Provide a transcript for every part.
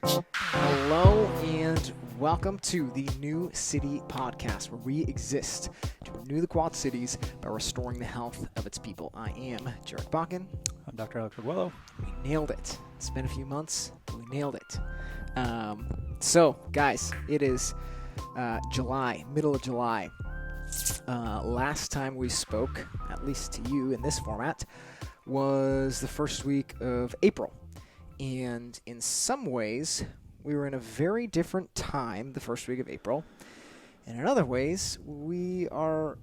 Hello and welcome to the New City Podcast, where we exist to renew the Quad Cities by restoring the health of its people. I am Jared Bakken. I'm Dr. Alex Reguello. We nailed it. It's been a few months, but we nailed it. So, guys, it is July, middle of July. Last time we spoke, at least to you in this format, was the first week of April. And in some ways, we were in a very different time the first week of April. And in other ways, we are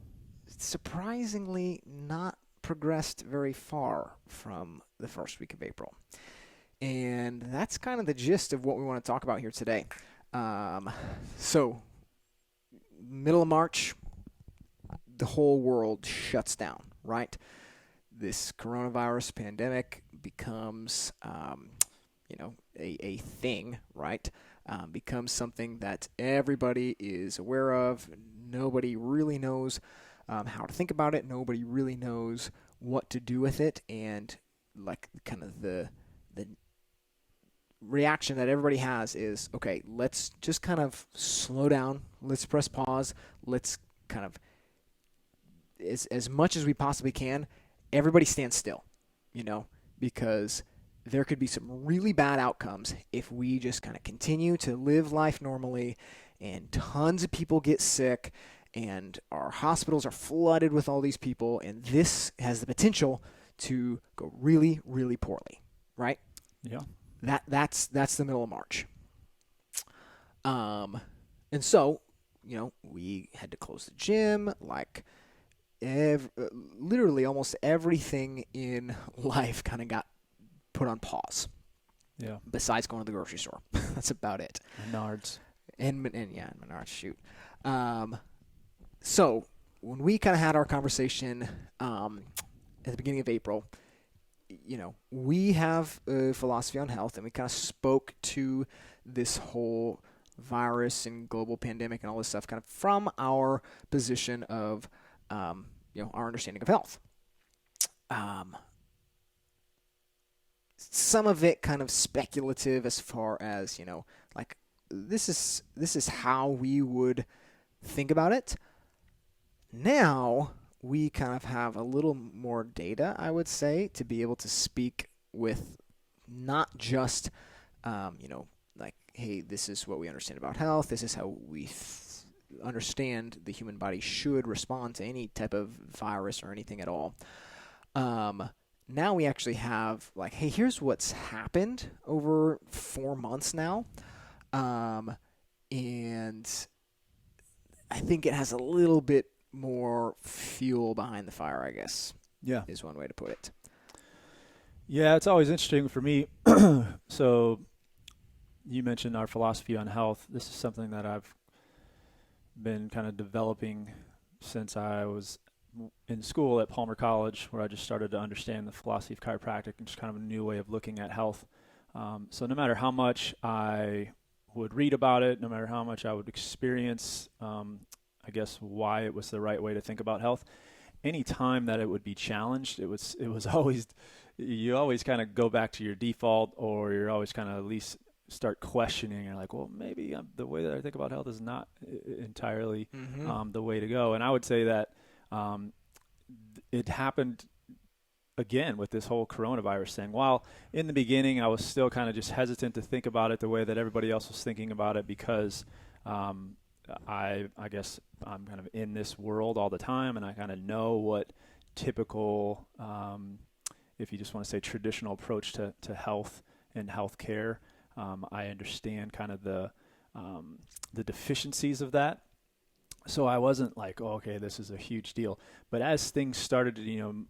surprisingly not progressed very far from the first week of April. And that's kind of the gist of what we want to talk about here today. So, middle of March, the whole world shuts down, right? This coronavirus pandemic becomes, a thing, right? Becomes something that everybody is aware of. Nobody really knows how to think about it. Nobody really knows what to do with it. And like kind of the reaction that everybody has is, okay, let's just kind of slow down. Let's press pause. Let's kind of, as much as we possibly can, everybody stand still, because there could be some really bad outcomes if we just kind of continue to live life normally and tons of people get sick and our hospitals are flooded with all these people, and this has the potential to go really, really poorly, right? Yeah. That's the middle of March. And so, we had to close the gym, literally almost everything in life kind of got put on pause. Yeah. Besides going to the grocery store. That's about it. Menards. And Menards, shoot. So when we kind of had our conversation at the beginning of April, we have a philosophy on health, and we kind of spoke to this whole virus and global pandemic and all this stuff kind of from our position of our understanding of health. Some of it kind of speculative as far as, this is how we would think about it. Now we kind of have a little more data, I would say, to be able to speak with not just, hey, this is what we understand about health. This is how we understand the human body should respond to any type of virus or anything at all. Now we actually have hey, here's what's happened over 4 months now. And I think it has a little bit more fuel behind the fire, I guess. Yeah. Is one way to put it. Yeah, it's always interesting for me. So you mentioned our philosophy on health. This is something that I've been kind of developing since I was in school at Palmer College, where I just started to understand the philosophy of chiropractic and just kind of a new way of looking at health. So no matter how much I would read about it, no matter how much I would experience, I guess why it was the right way to think about health, any time that it would be challenged, it was always, you always kind of go back to your default, or you're always kind of at least start questioning. You're like, well, maybe the way that I think about health is not entirely the way to go. And I would say that it happened again with this whole coronavirus thing. While in the beginning I was still kind of just hesitant to think about it the way that everybody else was thinking about it, because I guess I'm kind of in this world all the time, and I kind of know what typical, if you just want to say traditional approach to health and healthcare, I understand kind of the deficiencies of that. So I wasn't like, oh, okay, this is a huge deal. But as things started,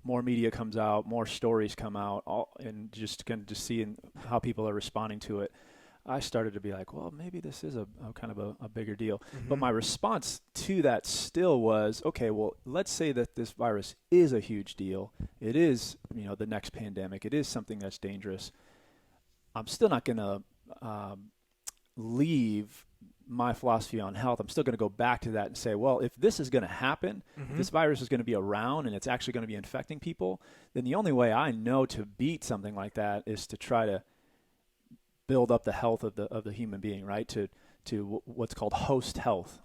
more media comes out, more stories come out, and just kind of just seeing how people are responding to it, I started to be like, well, maybe this is a kind of a bigger deal. Mm-hmm. But my response to that still was, okay, well, let's say that this virus is a huge deal. It is, the next pandemic. It is something that's dangerous. I'm still not going to leave my philosophy on health. I'm still going to go back to that and say, well, if this is going to happen, if this virus is going to be around and it's actually going to be infecting people, then the only way I know to beat something like that is to try to build up the health of the human being, right? To what's called host health.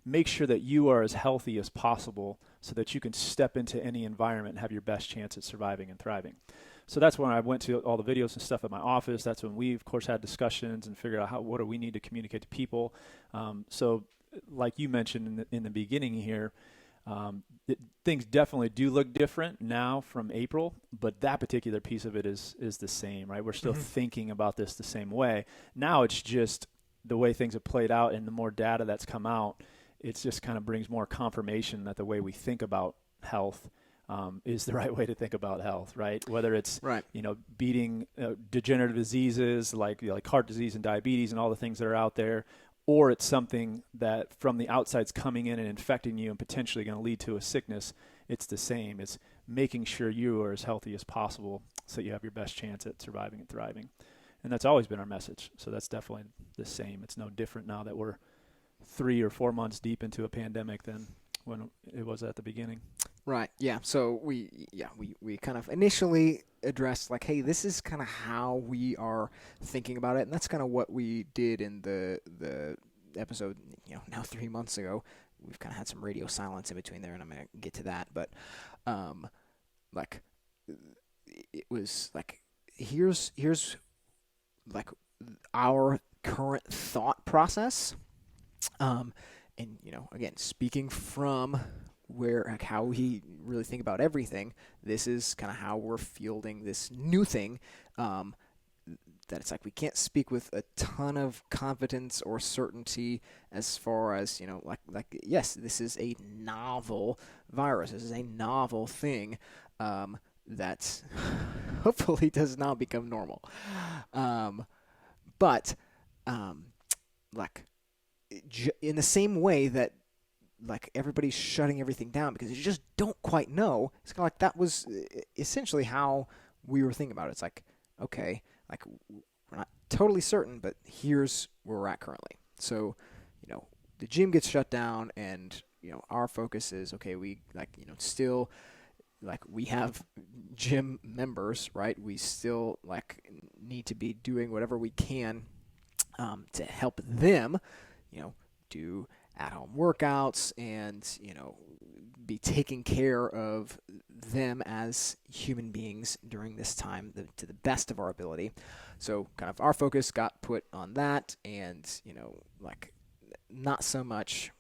Make sure that you are as healthy as possible so that you can step into any environment and have your best chance at surviving and thriving. So that's when I went to all the videos and stuff at my office. That's when we, of course, had discussions and figured out what do we need to communicate to people. So like you mentioned in the beginning here, things definitely do look different now from April, but that particular piece of it is the same, right? We're still thinking about this the same way. Now it's just the way things have played out and the more data that's come out, it just kind of brings more confirmation that the way we think about health is the right way to think about health, right? Whether it's, beating degenerative diseases like heart disease and diabetes and all the things that are out there, or it's something that from the outside's coming in and infecting you and potentially going to lead to a sickness, it's the same. It's making sure you are as healthy as possible so you have your best chance at surviving and thriving. And that's always been our message. So that's definitely the same. It's no different now that we're 3 or 4 months deep into a pandemic than when it was at the beginning. Right. Yeah. So we kind of initially addressed like, hey, this is kind of how we are thinking about it, and that's kind of what we did in the episode. Now 3 months ago, we've kind of had some radio silence in between there, and I'm gonna get to that. But like it was like here's like our current thought process, and again, speaking from how we really think about everything, this is kind of how we're fielding this new thing, that it's like we can't speak with a ton of confidence or certainty as far as, yes, this is a novel virus. This is a novel thing that hopefully does not become normal. But in the same way that everybody's shutting everything down because you just don't quite know. It's kind of like that was essentially how we were thinking about it. It's like, okay, we're not totally certain, but here's where we're at currently. So, the gym gets shut down, and our focus is okay. We still we have gym members, right? We still need to be doing whatever we can to help them, do at-home workouts and, be taking care of them as human beings during this time to the best of our ability. So kind of our focus got put on that and, not so much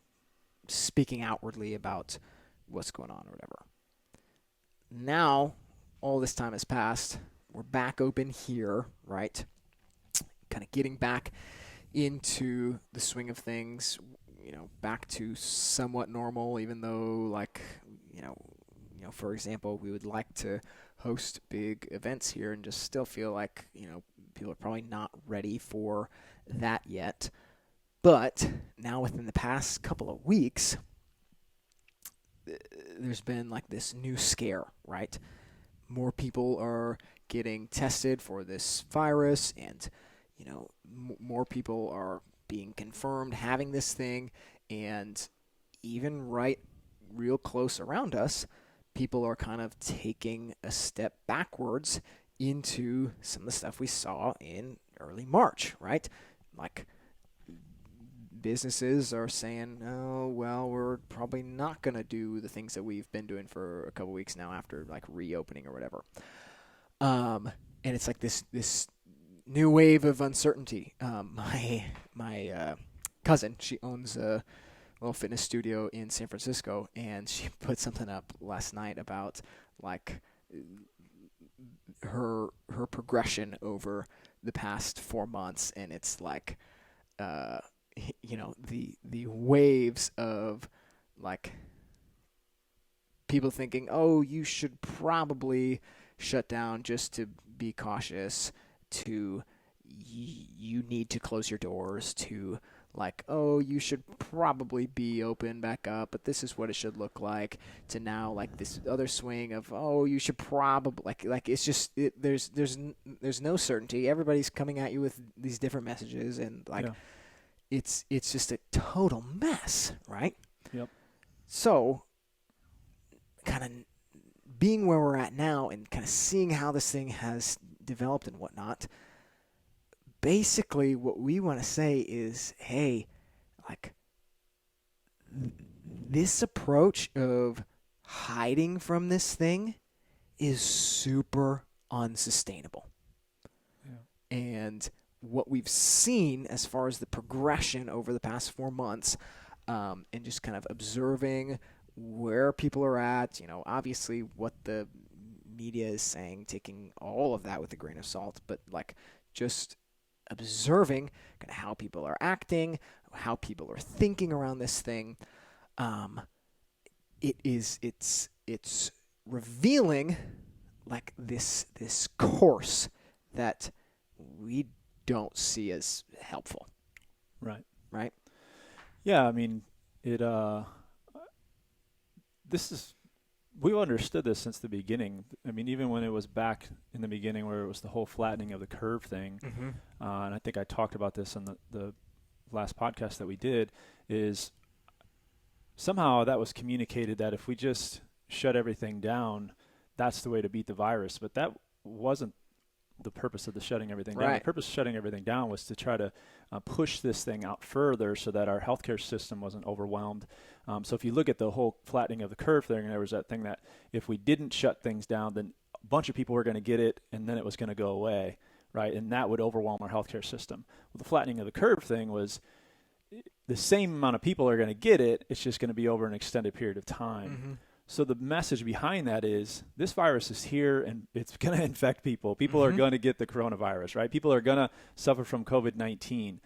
speaking outwardly about what's going on or whatever. Now, all this time has passed. We're back open here, right? Kind of getting back into the swing of things. Back to somewhat normal, even though, for example, we would like to host big events here and just still feel like, people are probably not ready for that yet. But now within the past couple of weeks, there's been this new scare, right? More people are getting tested for this virus, and, more people are being confirmed having this thing, and even real close around us, people are kind of taking a step backwards into some of the stuff we saw in early March, right? Businesses are saying, oh, well, we're probably not going to do the things that we've been doing for a couple weeks now after reopening or whatever. And it's this new wave of uncertainty. My cousin, she owns a little fitness studio in San Francisco, and she put something up last night about her progression over the past 4 months, and it's the waves of people thinking, oh, you should probably shut down just to be cautious, to you need to close your doors, to oh, you should probably be open back up, but this is what it should look like, to now this other swing of, oh, you should probably it's just there's no certainty. Everybody's coming at you with these different messages, and it's just a total mess, right? Yep. So kind of being where we're at now and kind of seeing how this thing has developed and whatnot, basically what we want to say is, hey, like this approach of hiding from this thing is super unsustainable. Yeah. And what we've seen as far as the progression over the past 4 months, and just kind of observing where people are at, obviously what the media is saying, taking all of that with a grain of salt, but like just observing kind of how people are acting, how people are thinking around this thing. It's revealing like this course that we don't see as helpful. Right. Yeah, I mean, we've understood this since the beginning. I mean, even when it was back in the beginning where it was the whole flattening of the curve thing, and I think I talked about this on the last podcast that we did, is somehow that was communicated that if we just shut everything down, that's the way to beat the virus. But that wasn't the purpose of the shutting everything down. Right. The purpose of shutting everything down was to try to push this thing out further so that our healthcare system wasn't overwhelmed. So if you look at the whole flattening of the curve thing, there was that thing that if we didn't shut things down, then a bunch of people were going to get it, and then it was going to go away, right? And that would overwhelm our healthcare system. Well, the flattening of the curve thing was the same amount of people are going to get it. It's just going to be over an extended period of time. So the message behind that is this virus is here and it's going to infect people. People are going to get the coronavirus, right? People are going to suffer from COVID-19.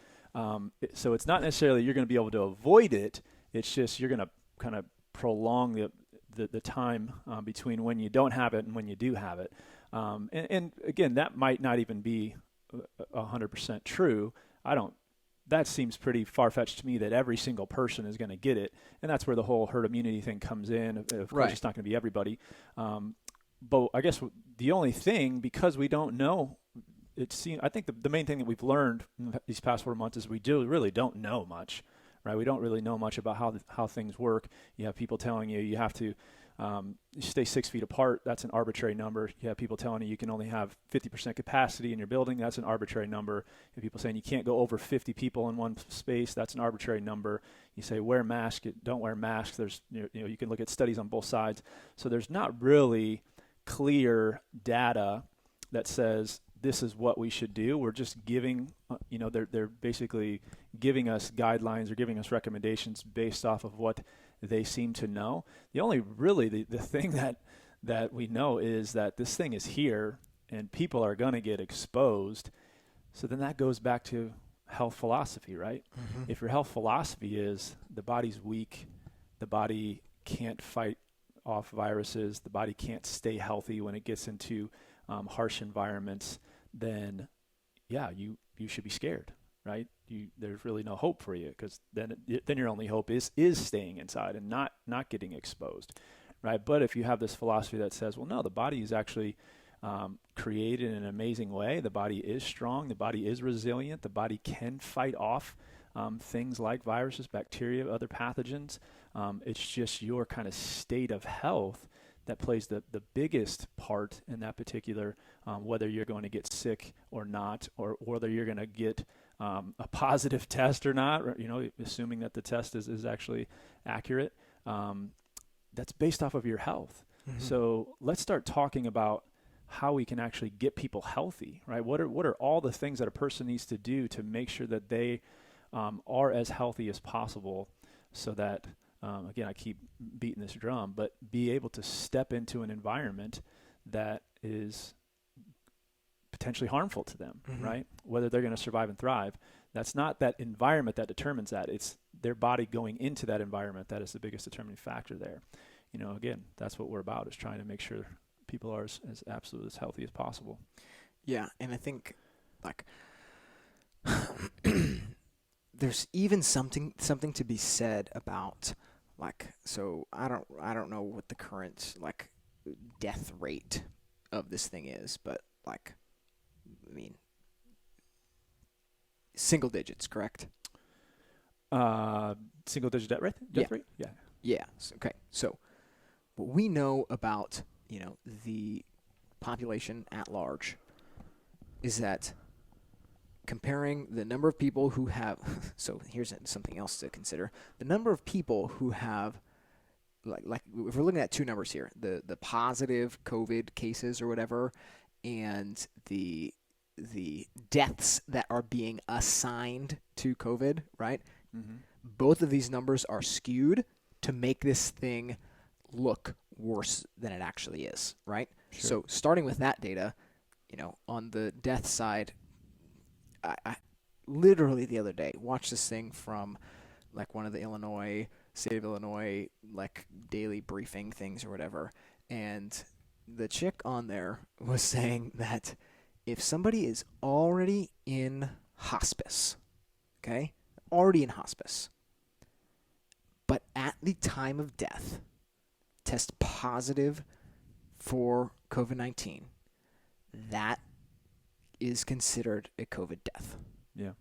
So it's not necessarily you're going to be able to avoid it. It's just you're going to kind of prolong the time between when you don't have it and when you do have it. And again, that might not even be 100% true. That seems pretty far-fetched to me that every single person is going to get it. And that's where the whole herd immunity thing comes in. Of course, it's not going to be everybody. But I guess the only thing, because we don't know, I think the main thing that we've learned in these past 4 months is we really don't know much, right? We don't really know much about how things work. You have people telling you have to stay 6 feet apart. That's an arbitrary number. You have people telling you can only have 50% capacity in your building. That's an arbitrary number. You have people saying you can't go over 50 people in one space. That's an arbitrary number. You say wear mask, don't wear masks. There's you can look at studies on both sides. So there's not really clear data that says this is what we should do. We're just giving, they're basically giving us guidelines or giving us recommendations based off of what they seem to know. The only really the thing that we know is that this thing is here and people are going to get exposed. So then that goes back to health philosophy, right? If your health philosophy is the body's weak, the body can't fight off viruses, the body can't stay healthy when it gets into harsh environments, then you should be scared, right? There's really no hope for you, because then your only hope is staying inside and not getting exposed, right? But if you have this philosophy that says, well, no, the body is actually created in an amazing way. The body is strong. The body is resilient. The body can fight off things like viruses, bacteria, other pathogens. It's just your kind of state of health that plays the biggest part in that particular, whether you're going to get sick or not, or whether you're going to get a positive test or not, assuming that the test is actually accurate. That's based off of your health. So let's start talking about how we can actually get people healthy, right? What are all the things that a person needs to do to make sure that they are as healthy as possible, so that, again, I keep beating this drum, but be able to step into an environment that is potentially harmful to them, right? Whether they're going to survive and thrive. That's not that environment that determines that. It's their body going into that environment that is the biggest determining factor there. Again, that's what we're about, is trying to make sure people are as absolutely as healthy as possible. Yeah, and I think like there's even something to be said about like, so I don't know what the current like death rate of this thing is, but like, I mean, single digits, correct? Single digit death rate? Yeah. Yeah. Okay. So what we know about, the population at large is that comparing the number of people who have, so here's something else to consider. The number of people who have, like if we're looking at two numbers here, the positive COVID cases or whatever, and the deaths that are being assigned to COVID, right? Mm-hmm. Both of these numbers are skewed to make this thing look worse than it actually is, right? Sure. So starting with that data, on the death side, I literally the other day watched this thing from like one of the state of Illinois, like daily briefing things or whatever. And the chick on there was saying that if somebody is already in hospice, okay, already in hospice, but at the time of death, test positive for COVID-19, that is considered a COVID death. Yeah.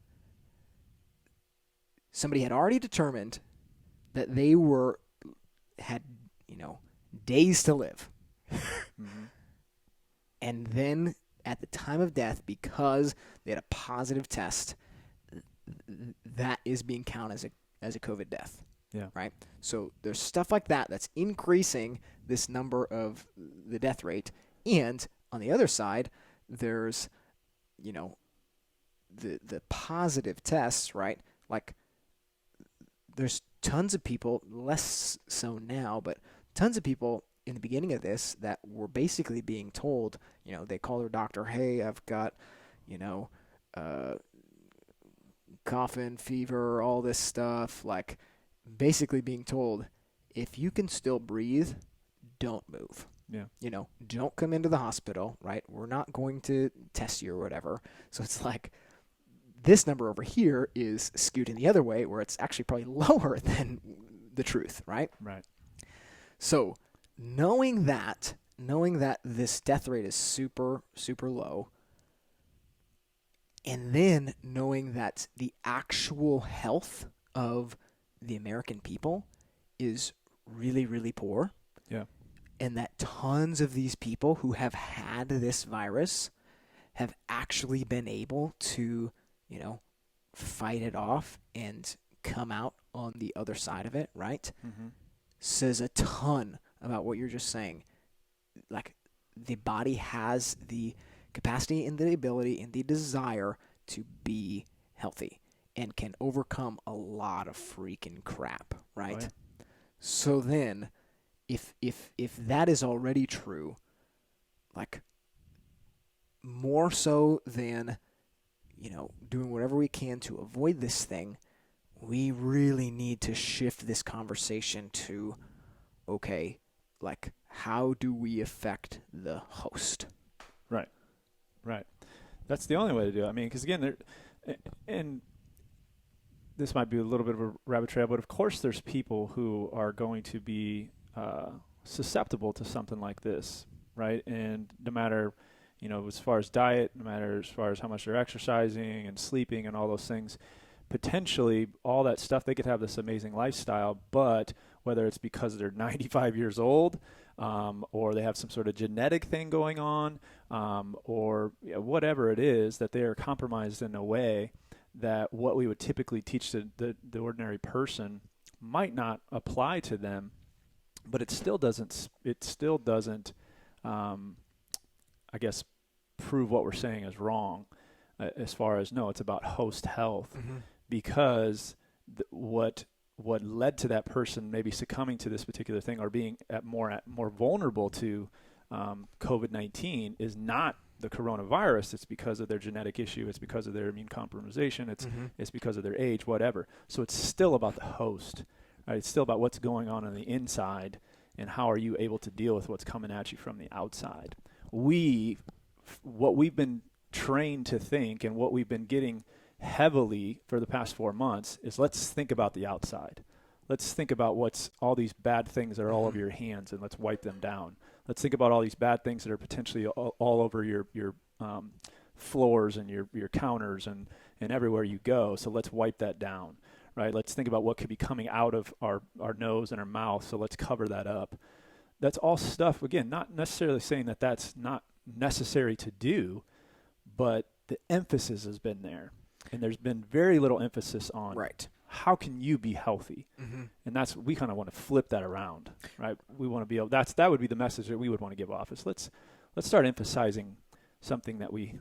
Somebody had already determined that they had days to live. Mm-hmm. And then at the time of death, because they had a positive test, that is being counted as a COVID death. Yeah. Right? So there's stuff like that that's increasing this number of the death rate. And on the other side, there's, the positive tests, right? Like there's tons of people, less so now, but tons of people in the beginning of this that were basically being told, they call their doctor, hey, I've got, coughing, fever, all this stuff, like basically being told, if you can still breathe, don't move. Yeah. Don't come into the hospital, right? We're not going to test you or whatever. So it's like this number over here is skewed in the other way, where it's actually probably lower than the truth, right? Right. So knowing that this death rate is super, super low, and then knowing that the actual health of the American people is really, really poor. Yeah. And that tons of these people who have had this virus have actually been able to, fight it off and come out on the other side of it, right? Mm-hmm. Says a ton about what you're just saying. Like, the body has the capacity and the ability and the desire to be healthy and can overcome a lot of freaking crap, right? Oh, yeah. So then, if that is already true, like more so than doing whatever we can to avoid this thing, we really need to shift this conversation to, okay, like how do we affect the host? Right. That's the only way to do it. I mean, because again, and this might be a little bit of a rabbit trail, but of course there's people who are going to be susceptible to something like this, right? And no matter, as far as diet, no matter as far as how much they're exercising and sleeping and all those things, potentially all that stuff, they could have this amazing lifestyle, but whether it's because they're 95 years old or they have some sort of genetic thing going on or whatever it is, that they are compromised in a way that what we would typically teach the ordinary person might not apply to them, but it still doesn't I guess, prove what we're saying is wrong as far as, no, it's about host health. Mm-hmm. Because what led to that person maybe succumbing to this particular thing or being more vulnerable to COVID-19 is not the coronavirus. It's because of their genetic issue. It's because of their immune compromisation. It's because of their age, whatever. So it's still about the host. Right? It's still about what's going on the inside and how are you able to deal with what's coming at you from the outside. What we've been trained to think and what we've been getting heavily for the past 4 months is, let's think about the outside. Let's think about what's all these bad things that are all over your hands, and let's wipe them down. Let's think about all these bad things that are potentially all over your floors and your counters and everywhere you go. So let's wipe that down, right? Let's think about what could be coming out of our nose and our mouth. So let's cover that up. That's all stuff, again, not necessarily saying that that's not necessary to do, but the emphasis has been there. And there's been very little emphasis on Right. how can you be healthy? Mm-hmm. And we kind of want to flip that around, right? We want to be able, that would be the message that we would want to give off is let's start emphasizing something that we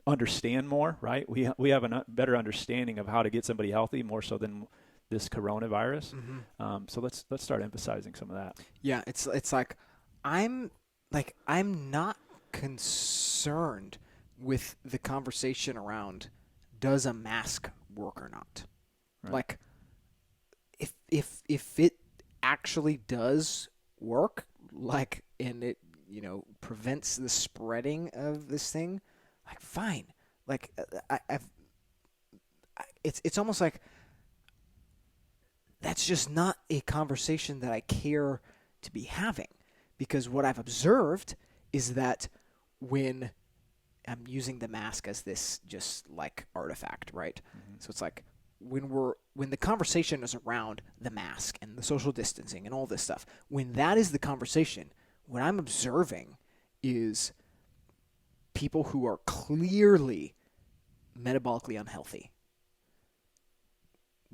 understand more, right? We have a better understanding of how to get somebody healthy more so than this coronavirus. Mm-hmm. So let's start emphasizing some of that. Yeah, it's like I'm not concerned with the conversation around does a mask work or not. Right. Like if it actually does work, like, and it prevents the spreading of this thing, like, fine. Like it's almost like that's just not a conversation that I care to be having, because what I've observed is that when I'm using the mask as this just like artifact, right? Mm-hmm. So it's like when the conversation is around the mask and the social distancing and all this stuff, when that is the conversation, what I'm observing is people who are clearly metabolically unhealthy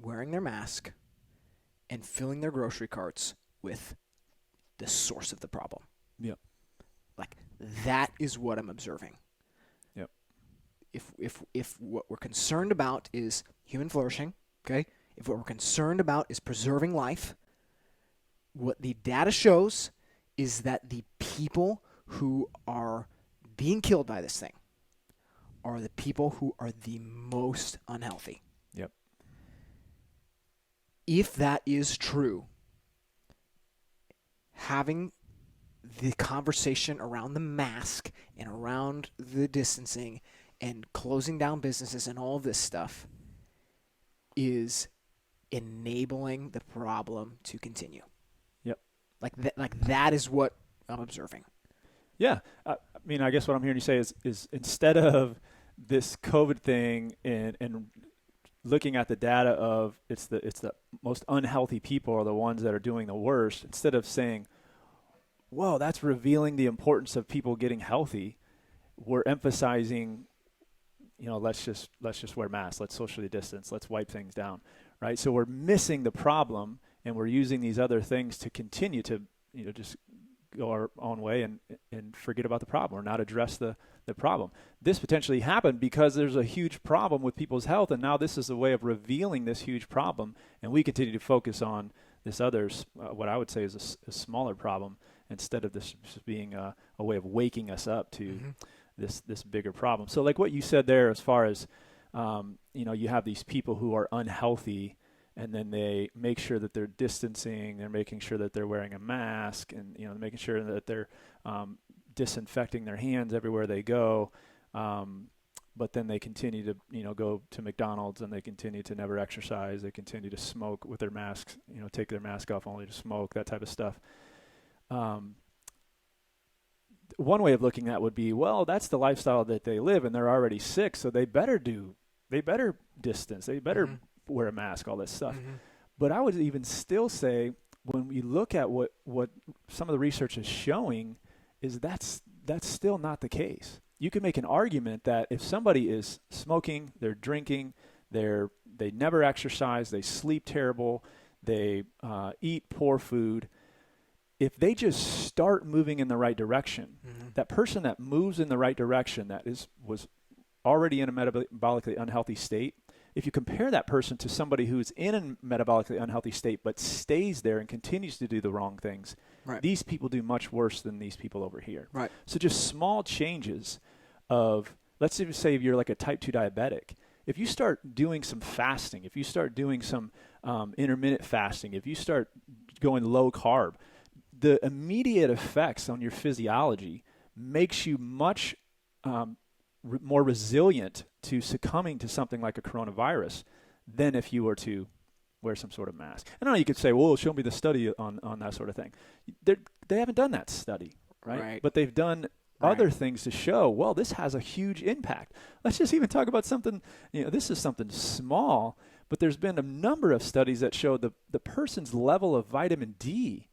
wearing their mask and filling their grocery carts with the source of the problem. Yep. Like, that is what I'm observing. Yep. If what we're concerned about is human flourishing, okay? If what we're concerned about is preserving life, what the data shows is that the people who are being killed by this thing are the people who are the most unhealthy. Yep. If that is true, having the conversation around the mask and around the distancing and closing down businesses and all this stuff is enabling the problem to continue. Yep. Like that is what I'm observing. Yeah. I mean, I guess what I'm hearing you say is instead of this COVID thing and looking at the data of it's the most unhealthy people are the ones that are doing the worst, instead of saying, whoa, that's revealing the importance of people getting healthy, we're emphasizing, let's just wear masks, let's socially distance, let's wipe things down, right? So we're missing the problem, and we're using these other things to continue to, just go our own way and forget about the problem or not address the problem. This potentially happened because there's a huge problem with people's health, and now this is a way of revealing this huge problem, and we continue to focus on this other, what I would say is a smaller problem, instead of this just being a way of waking us up to this bigger problem. So like what you said there, as far as, you have these people who are unhealthy, and then they make sure that they're distancing, they're making sure that they're wearing a mask, and, making sure that they're disinfecting their hands everywhere they go. But then they continue to, go to McDonald's, and they continue to never exercise. They continue to smoke with their masks, take their mask off only to smoke, that type of stuff. One way of looking at it would be, well, that's the lifestyle that they live, and they're already sick, so they better distance, they better wear a mask, all this stuff. But I would even still say, when we look at what some of the research is showing, is that's still not the case. You can make an argument that if somebody is smoking, they're drinking, they never exercise, they sleep terrible, they eat poor food, if they just start moving in the right direction, that person that moves in the right direction, that was already in a metabolically unhealthy state, if you compare that person to somebody who's in a metabolically unhealthy state but stays there and continues to do the wrong things, Right. These people do much worse than these people over here. Right. So just small changes of, let's even say if you're like a type 2 diabetic, if you start doing some fasting, if you start doing some intermittent fasting, if you start going low carb, the immediate effects on your physiology makes you much more resilient to succumbing to something like a coronavirus than if you were to wear some sort of mask. I know you could say, well, show me the study on that sort of thing. They haven't done that study, right? But they've done other things to show, well, this has a huge impact. Let's just even talk about something, this is something small, but there's been a number of studies that show the person's level of vitamin D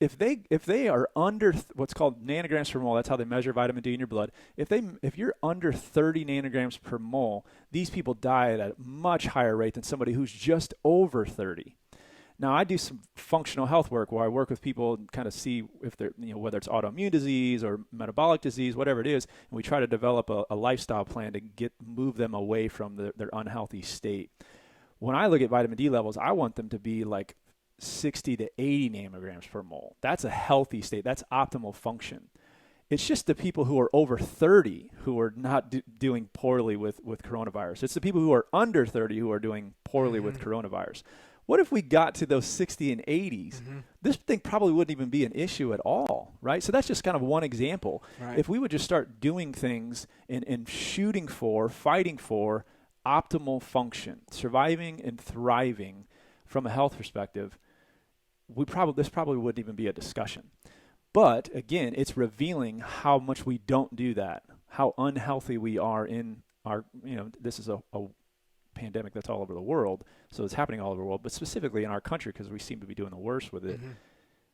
if they are under what's called nanograms per mole, that's how they measure vitamin D in your blood. If you're under 30 nanograms per mole, these people die at a much higher rate than somebody who's just over 30. Now, I do some functional health work where I work with people and kind of see if they're, whether it's autoimmune disease or metabolic disease, whatever it is, and we try to develop a lifestyle plan to move them away from their unhealthy state. When I look at vitamin D levels, I want them to be like 60 to 80 nanograms per mole. That's a healthy state. That's optimal function. It's just the people who are over 30 who are not doing poorly with coronavirus. It's the people who are under 30 who are doing poorly with coronavirus. What if we got to those 60 and 80s? This thing probably wouldn't even be an issue at all, right? So that's just kind of one example. Right. If we would just start doing things and fighting for optimal function, surviving and thriving from a health perspective, this probably wouldn't even be a discussion. But again, it's revealing how much we don't do that, how unhealthy we are in our, this is a pandemic that's all over the world, so it's happening all over the world, but specifically in our country because we seem to be doing the worst with it.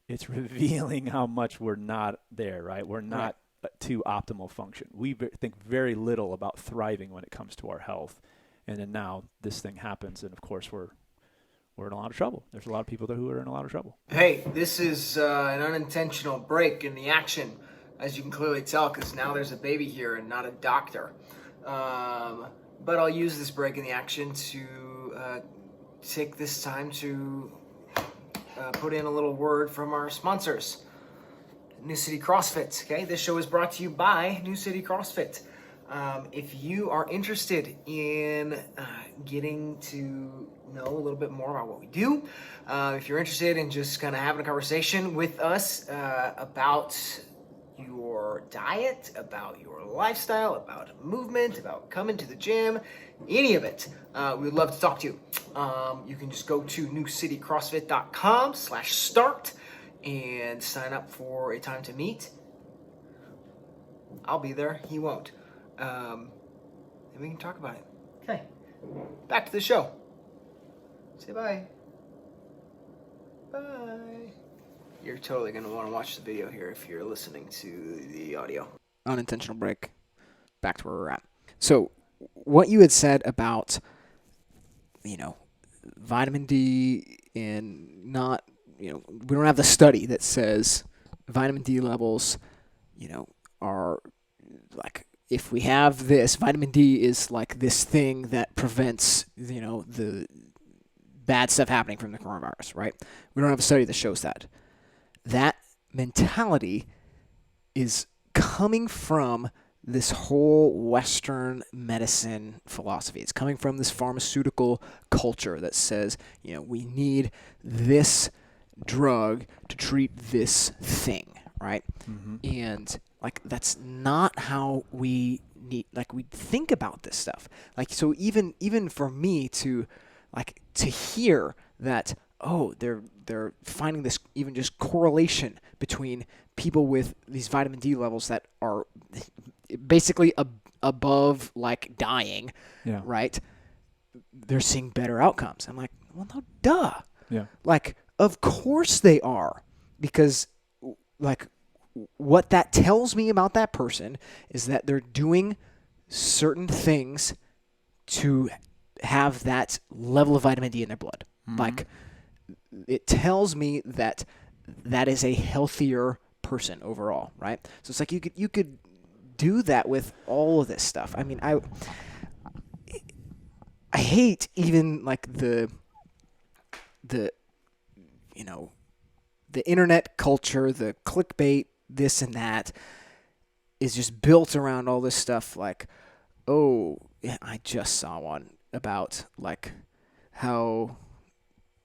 It's revealing how much we're not there, right? We're not to optimal function. We think very little about thriving when it comes to our health. And then now this thing happens, and of course we're in a lot of trouble. There's a lot of people there who are in a lot of trouble. Hey, this is an unintentional break in the action, as you can clearly tell, because now there's a baby here and not a doctor. But I'll use this break in the action to take this time to put in a little word from our sponsors, New City CrossFit. Okay, this show is brought to you by New City CrossFit. If you are interested in getting to know a little bit more about what we do, if you're interested in just kind of having a conversation with us about your diet, about your lifestyle, about movement, about coming to the gym, any of it, we would love to talk to you. You can just go to newcitycrossfit.com/start and sign up for a time to meet. I'll be there. He won't. And we can talk about it. Okay. Back to the show. Say bye. Bye. You're totally going to want to watch the video here if you're listening to the audio. Unintentional break. Back to where we're at. So, what you had said about, vitamin D and not, we don't have the study that says vitamin D levels, are like, if we have this, vitamin D is like this thing that prevents, the bad stuff happening from the coronavirus, right? We don't have a study that shows that. That mentality is coming from this whole Western medicine philosophy. It's coming from this pharmaceutical culture that says, we need this drug to treat this thing, right? And that's not how we think about this stuff. So even for me to hear that, they're finding this even just correlation between people with these vitamin D levels that are basically above dying, right? They're seeing better outcomes. I'm like, well, no, duh. Yeah. Of course they are, because what that tells me about that person is that they're doing certain things to have that level of vitamin D in their blood. It tells me that is a healthier person overall, right? So it's you could do that with all of this stuff. I mean, I hate even the internet culture, the clickbait, this and that is just built around all this stuff. I just saw one about how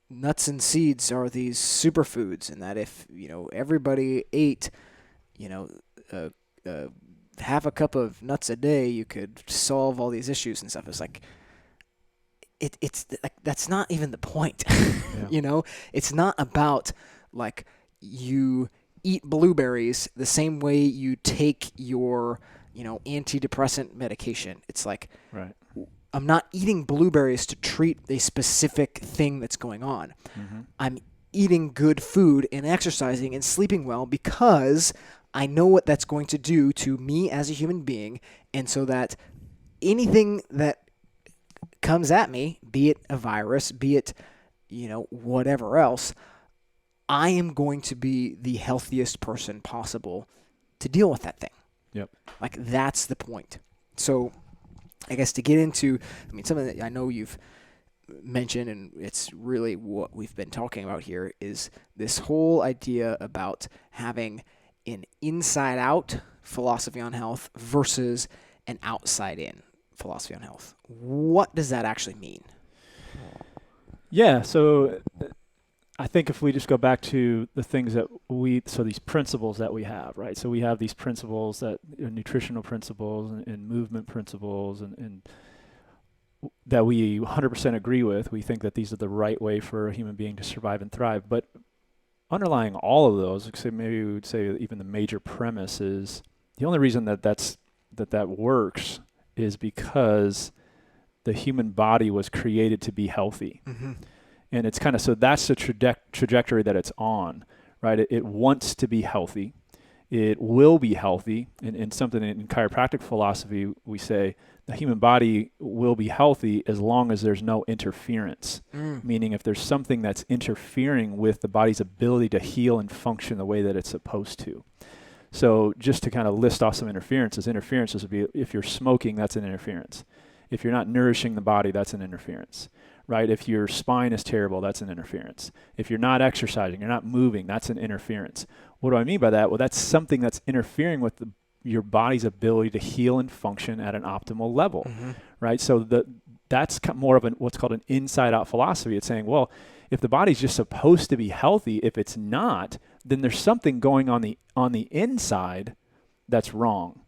nuts and seeds are these superfoods, and that if everybody ate half a cup of nuts a day, you could solve all these issues and stuff. It's it's that's not even the point. Yeah. It's not about you eat blueberries the same way you take your antidepressant medication. It's right. I'm not eating blueberries to treat a specific thing that's going on. I'm eating good food and exercising and sleeping well because I know what that's going to do to me as a human being, and so that anything that comes at me, be it a virus, be it, whatever else, I am going to be the healthiest person possible to deal with that thing. Yep. Like, that's the point. So I guess to get into, something that I know you've mentioned, and it's really what we've been talking about here, is this whole idea about having an inside-out philosophy on health versus an outside-in philosophy on health. What does that actually mean? Yeah, so I think if we just go back to the things that these principles that we have, right? So we have these principles that nutritional principles and movement principles and that we 100% agree with. We think that these are the right way for a human being to survive and thrive. But underlying all of those, maybe we would say even the major premise is the only reason that works is because the human body was created to be healthy. Mm-hmm. And it's kind of, so that's the trajectory that it's on, right? It wants to be healthy. It will be healthy. And something in chiropractic philosophy, we say the human body will be healthy as long as there's no interference. Meaning if there's something that's interfering with the body's ability to heal and function the way that it's supposed to. So just to kind of list off some interferences would be, if you're smoking, that's an interference. If you're not nourishing the body, that's an interference. Right? If your spine is terrible, that's an interference. If you're not exercising, you're not moving, that's an interference. What do I mean by that? Well, that's something that's interfering with your body's ability to heal and function at an optimal level, right? So that's more of what's called an inside-out philosophy. It's saying, well, if the body's just supposed to be healthy, if it's not, then there's something going on the inside that's wrong.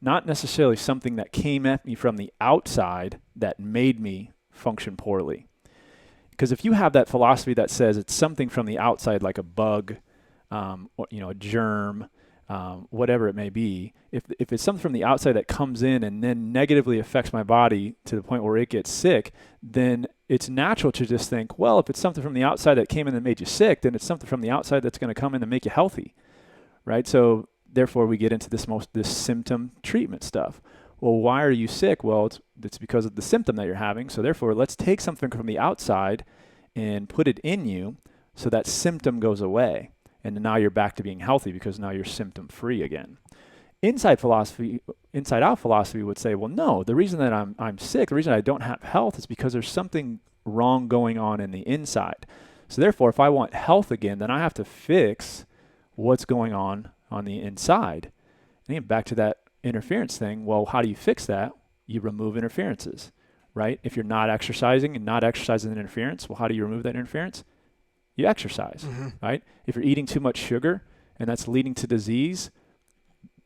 Not necessarily something that came at me from the outside that made me function poorly. Because if you have that philosophy that says it's something from the outside, like a bug, or, a germ, whatever it may be, if it's something from the outside that comes in and then negatively affects my body to the point where it gets sick, then it's natural to just think, well, if it's something from the outside that came in and made you sick, then it's something from the outside that's going to come in and make you healthy, right? So therefore we get into this symptom treatment stuff. Well, why are you sick? Well, it's because of the symptom that you're having. So therefore, let's take something from the outside and put it in you so that symptom goes away. And now you're back to being healthy because now you're symptom free again. Inside-out philosophy would say, well, no, the reason that I'm sick, the reason I don't have health is because there's something wrong going on in the inside. So therefore, if I want health again, then I have to fix what's going on the inside. And again, back to that interference thing. Well, how do you fix that? You remove interferences, right? If you're not exercising and not exercising an interference, well, how do you remove that interference? You exercise, right? If you're eating too much sugar and that's leading to disease,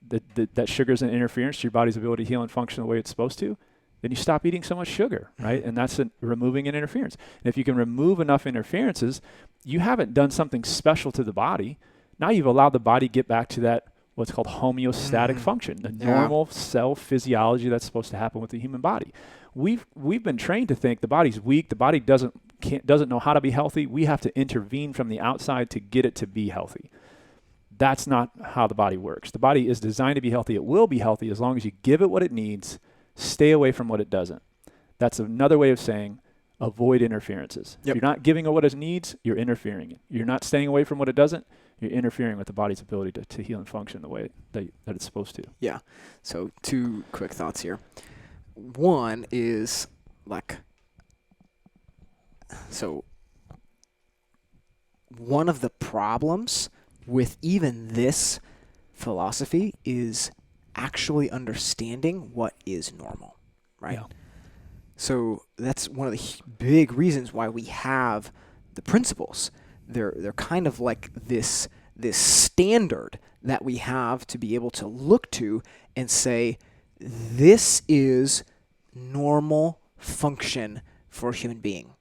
that sugar is an interference to your body's ability to heal and function the way it's supposed to, then you stop eating so much sugar, right? And that's removing an interference. And if you can remove enough interferences, you haven't done something special to the body. Now you've allowed the body to get back to that what's called homeostatic function, the normal cell physiology that's supposed to happen with the human body. We've been trained to think the body's weak, the body doesn't know how to be healthy. We have to intervene from the outside to get it to be healthy. That's not how the body works. The body is designed to be healthy. It will be healthy as long as you give it what it needs, stay away from what it doesn't. That's another way of saying avoid interferences. Yep. If you're not giving it what it needs, you're interfering. You're not staying away from what it doesn't, you're interfering with the body's ability to heal and function the way that it's supposed to. Yeah. So 2 quick thoughts here. One is one of the problems with even this philosophy is actually understanding what is normal, right? Yeah. So that's one of the big reasons why we have the principles. They're kind of like this standard that we have to be able to look to and say, this is normal function for a human being.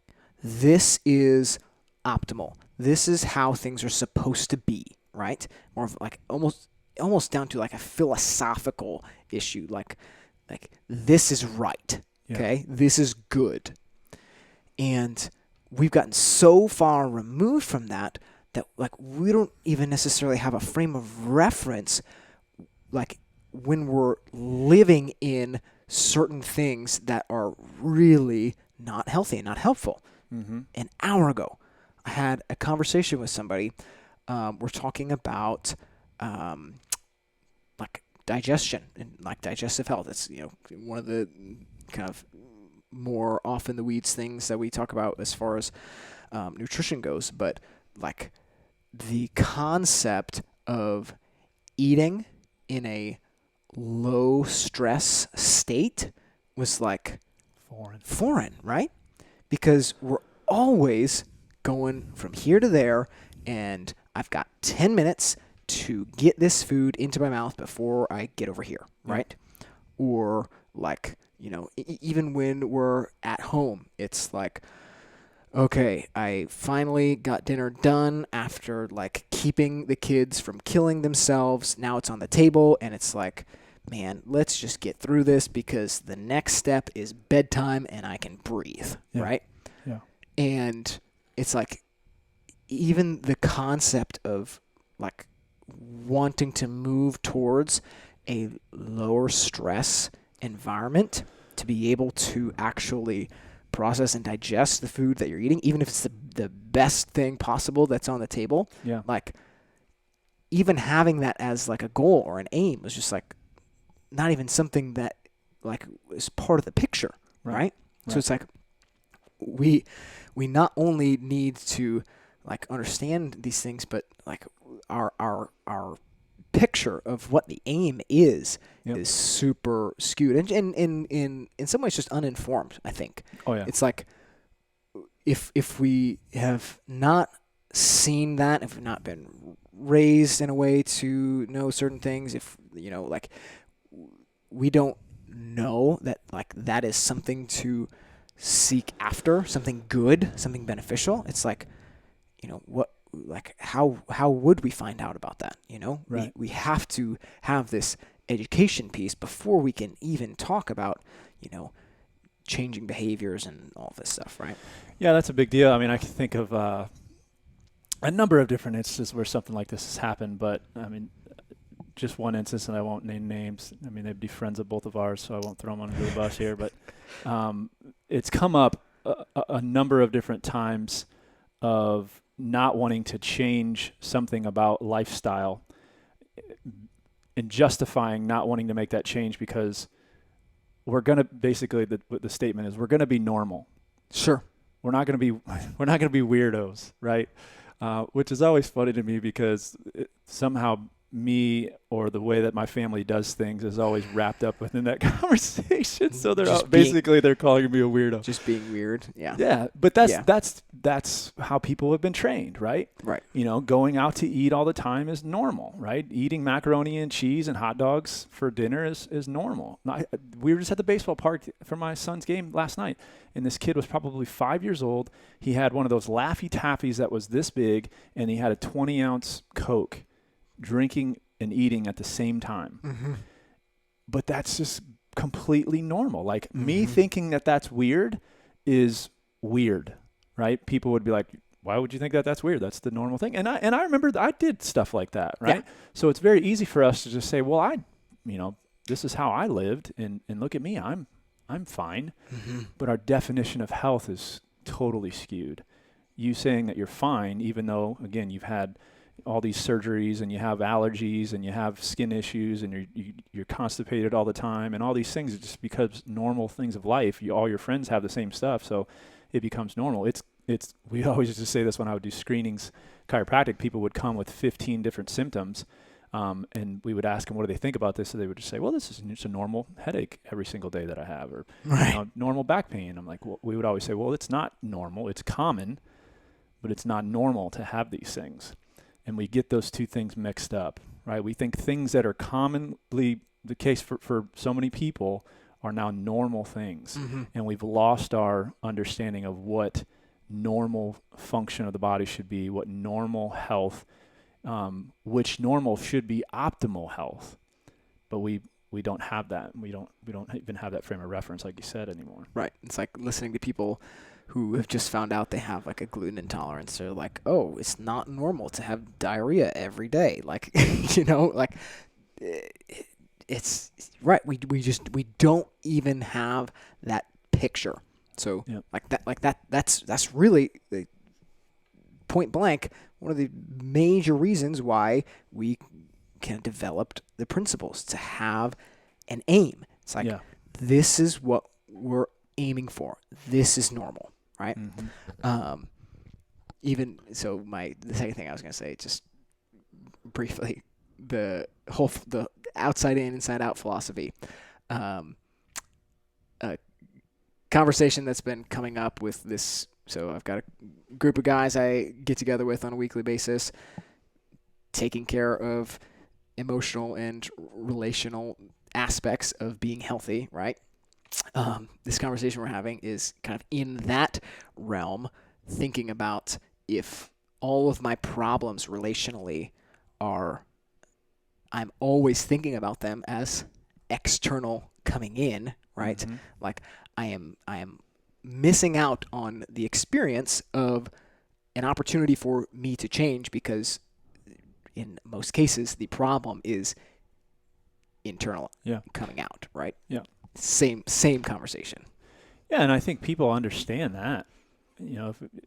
This is optimal. This is how things are supposed to be, right? More of like almost down to like a philosophical issue, like this is right. Yeah. Okay? This is good. And we've gotten so far removed from that like we don't even necessarily have a frame of reference, like when we're living in certain things that are really not healthy and not helpful. Mm-hmm. An hour ago, I had a conversation with somebody. We're talking about like digestion and like digestive health. It's one of the kind of more off in the weeds things that we talk about as far as nutrition goes, but like the concept of eating in a low stress state was like foreign, right? Because we're always going from here to there, and I've got 10 minutes to get this food into my mouth before I get over here, right? Or like, even when we're at home, it's like, okay, I finally got dinner done after like keeping the kids from killing themselves. Now it's on the table, and it's like, man, let's just get through this because the next step is bedtime and I can breathe, right? Yeah. And it's like even the concept of like wanting to move towards a lower stress environment to be able to actually process and digest the food that you're eating, even if it's the best thing possible that's on the table. Yeah. Like even having that as like a goal or an aim was just like not even something that like is part of the picture, right? So it's like we not only need to like understand these things, but like our picture of what the aim is super skewed and in some ways just uninformed, I think. Oh yeah. It's like if we have not seen that, if we've not been raised in a way to know certain things, if like we don't know that like that is something to seek after, something good, something beneficial. It's like, what, like how would we find out about that? Right. We have to have this education piece before we can even talk about, changing behaviors and all this stuff, right? Yeah, that's a big deal. I mean, I can think of a number of different instances where something like this has happened, but I mean, just one instance, and I won't name names. I mean, they'd be friends of both of ours, so I won't throw them under the bus here. But it's come up a number of different times of not wanting to change something about lifestyle and justifying not wanting to make that change because we're going to basically the statement is we're going to be normal. Sure. We're not going to be weirdos, right? Which is always funny to me because somehow me or the way that my family does things is always wrapped up within that conversation. So they're calling me a weirdo. Just being weird. Yeah. Yeah, but that's how people have been trained, right? Right. Going out to eat all the time is normal, right? Eating macaroni and cheese and hot dogs for dinner is normal. We were just at the baseball park for my son's game last night, and this kid was probably 5 years old. He had one of those Laffy Taffies that was this big, and he had a 20-ounce Coke, drinking and eating at the same time. Mm-hmm. But that's just completely normal. Like me thinking that that's weird is weird, right? People would be like, why would you think that that's weird? That's the normal thing. And I remember I did stuff like that, right? Yeah. So it's very easy for us to just say, well, this is how I lived and look at me, I'm fine. Mm-hmm. But our definition of health is totally skewed. You saying that you're fine, even though, again, you've had all these surgeries and you have allergies and you have skin issues and you're constipated all the time and all these things are just because normal things of life. All your friends have the same stuff, so it becomes normal. It's we always used to say this when I would do screenings, chiropractic. People would come with 15 different symptoms, and we would ask them, what do they think about this? So they would just say, well, this is just a normal headache every single day that I have, or normal back pain. I'm like, well, we would always say, well, it's not normal. It's common, but it's not normal to have these things. And we get those two things mixed up, right? We think things that are commonly the case for so many people are now normal things. Mm-hmm. And we've lost our understanding of what normal function of the body should be, what normal health, which normal should be optimal health. But we don't have that. We don't even have that frame of reference, like you said, anymore. Right. It's like listening to people who have just found out they have like a gluten intolerance. They're like, oh, it's not normal to have diarrhea every day. Like, it's right. We don't even have that picture. So Yep. that's really point blank one of the major reasons why we kind of developed the principles to have an aim. It's like, this is what we're aiming for. This is normal, right? Mm-hmm. Even so, the second thing I was going to say, just briefly, the outside in, inside out philosophy. A conversation that's been coming up with this. So I've got a group of guys I get together with on a weekly basis, taking care of emotional and relational aspects of being healthy, right? This conversation we're having is kind of in that realm, thinking about if all of my problems relationally I'm always thinking about them as external coming in, right? Mm-hmm. Like I am missing out on the experience of an opportunity for me to change, because in most cases the problem is internal coming out, right? Yeah. Same conversation. Yeah, and I think people understand that.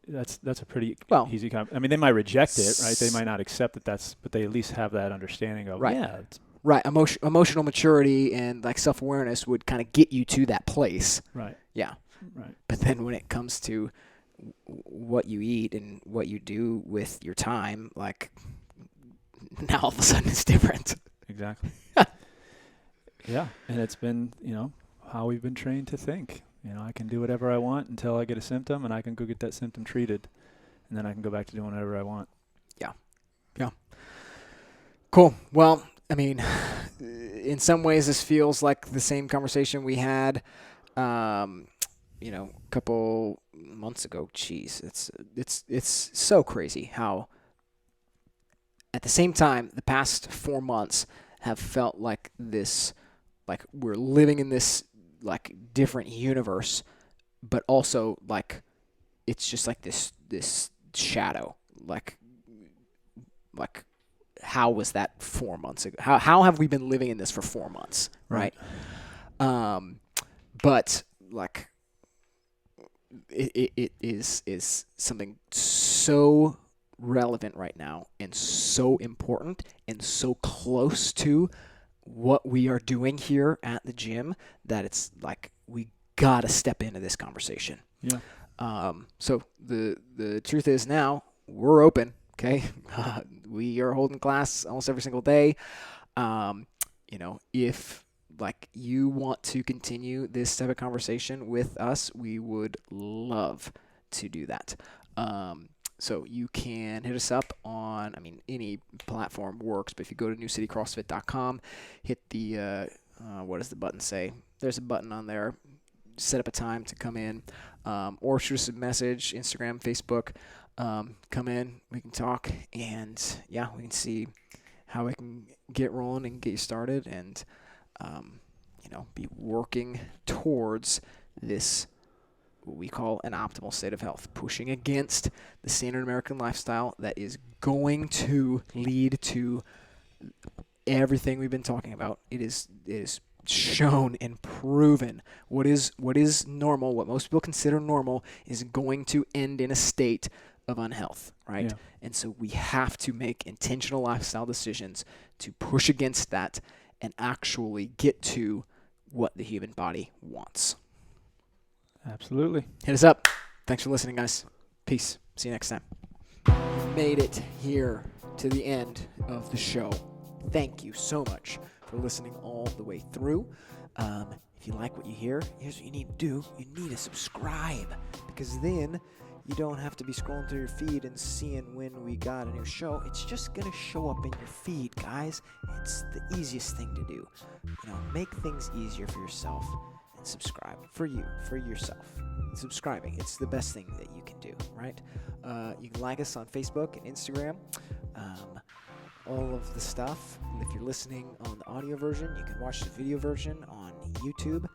That's a pretty easy I mean, they might reject it, right? They might not accept that but they at least have that understanding of, right. Emotional maturity and like self-awareness would kind of get you to that place. Right. Yeah. Right. But then when it comes to what you eat and what you do with your time, like now all of a sudden it's different. Exactly. Yeah. And it's been, how we've been trained to think. I can do whatever I want until I get a symptom, and I can go get that symptom treated, and then I can go back to doing whatever I want. Yeah. Yeah. Cool. Well, I mean, in some ways this feels like the same conversation we had, a couple months ago. Jeez, it's so crazy how at the same time the past 4 months have felt like this, like we're living in this like different universe, but also like it's just like this shadow. Like how was that 4 months ago? How have we been living in this for 4 months, right? But like it is something so relevant right now and so important and so close to what we are doing here at the gym that it's like we gotta step into this conversation. Yeah. So the truth is now we're open. Okay, we are holding class almost every single day. If like you want to continue this type of conversation with us, we would love to do that. So you can hit us up on, any platform works, but if you go to newcitycrossfit.com, hit the, what does the button say? There's a button on there. Set up a time to come in, or shoot us a message, Instagram, Facebook. Come in, we can talk, and we can see how we can get rolling and get you started and, be working towards this, what we call an optimal state of health, pushing against the standard American lifestyle that is going to lead to everything we've been talking about. It is shown and proven what is normal, what most people consider normal, is going to end in a state of unhealth, right? Yeah. And so we have to make intentional lifestyle decisions to push against that and actually get to what the human body wants. Absolutely. Hit us up. Thanks for listening, guys. Peace. See you next time. Made it here to the end of the show. Thank you so much for listening all the way through. If you like what you hear, here's what you need to do. You need to subscribe, because then you don't have to be scrolling through your feed and seeing when we got a new show. It's just going to show up in your feed, guys. It's the easiest thing to do. Make things easier for yourself and subscribe for yourself. Subscribing, it's the best thing that you can do, right? You can like us on Facebook and Instagram. All of the stuff. If you're listening on the audio version, you can watch the video version on YouTube.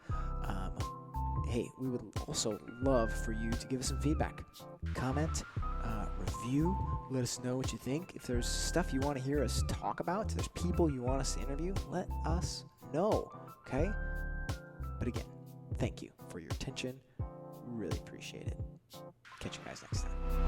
hey, we would also love for you to give us some feedback. Comment, review, let us know what you think. If there's stuff you want to hear us talk about, if there's people you want us to interview, let us know, okay? But again, thank you for your attention. Really appreciate it. Catch you guys next time.